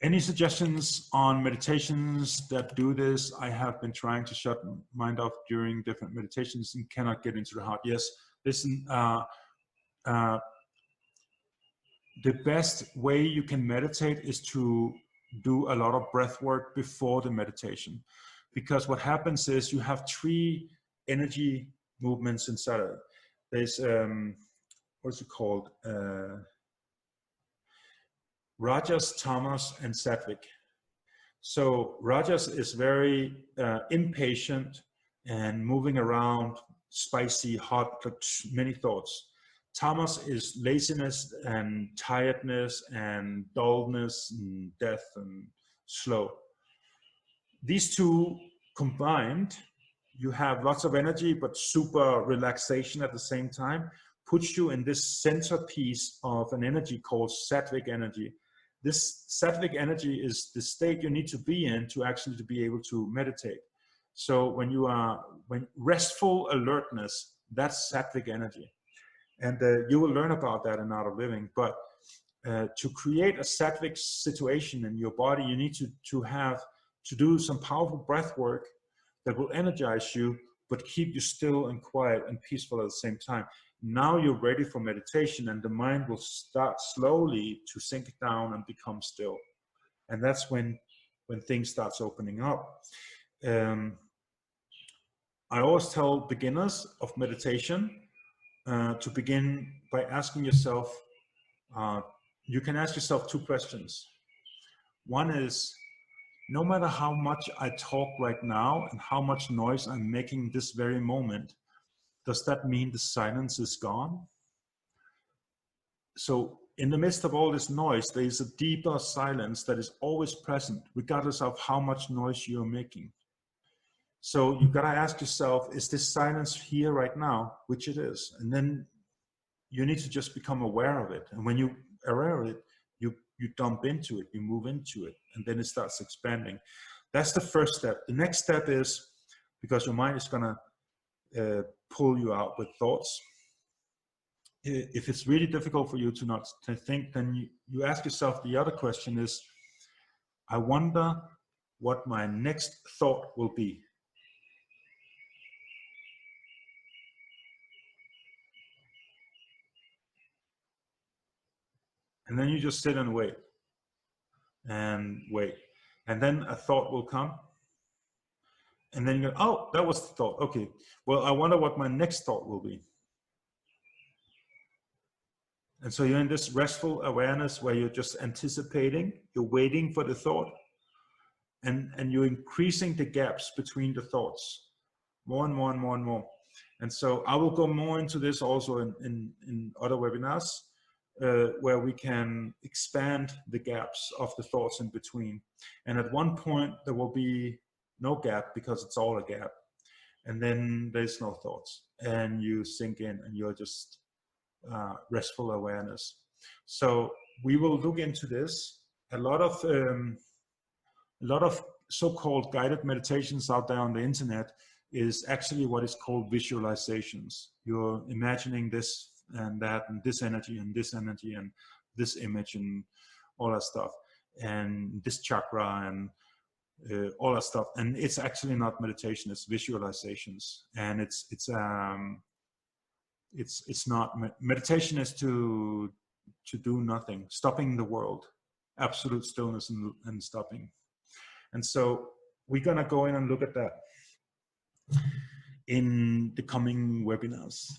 Any suggestions on meditations that do this? I have been trying to shut mind off during different meditations and cannot get into the heart. Yes, listen, the best way you can meditate is to do a lot of breath work before the meditation. Because what happens is you have three energy movements inside of it. There's, what's it called? Rajas, Tamas, and Sattvic. So Rajas is very impatient and moving around, spicy, hot, many thoughts. Tamas is laziness and tiredness and dullness and death and slow. These two combined, you have lots of energy but super relaxation at the same time, puts you in this centerpiece of an energy called Sattvic energy. This Sattvic energy is the state you need to be in to actually to be able to meditate. So when restful alertness, that's Sattvic energy. And you will learn about that in Art of Living. But to create a Sattvic situation in your body, you need to do some powerful breath work that will energize you, but keep you still and quiet and peaceful at the same time. Now you're ready for meditation, and the mind will start slowly to sink down and become still. And that's when things starts opening up. I always tell beginners of meditation to begin by asking yourself, you can ask yourself two questions. One is, no matter how much I talk right now and how much noise I'm making this very moment, does that mean the silence is gone? So in the midst of all this noise, there is a deeper silence that is always present, regardless of how much noise you're making. So you've got to ask yourself, is this silence here right now? Which it is. And then you need to just become aware of it. And when you're aware of it, you dump into it, you move into it, and then it starts expanding. That's the first step. The next step is, because your mind is going to pull you out with thoughts. If it's really difficult for you to think, then you ask yourself, the other question is, I wonder what my next thought will be. And then you just sit and wait. And wait. And then a thought will come. And then you go, oh, that was the thought. Okay. Well, I wonder what my next thought will be. And so you're in this restful awareness where you're just anticipating, you're waiting for the thought, and you're increasing the gaps between the thoughts, more and more and more and more. And so I will go more into this also in other webinars, where we can expand the gaps of the thoughts in between. And at one point, there will be no gap because it's all a gap. And then there's no thoughts. And you sink in and you're just restful awareness. So we will look into this. A lot of so-called guided meditations out there on the internet is actually what is called visualizations. You're imagining this and that and this energy and this energy and this image and all that stuff and this chakra and all that stuff. And it's actually not meditation, it's visualizations. And it's not meditation is to do nothing, stopping the world, absolute stillness and stopping. And so we're gonna go in and look at that in the coming webinars.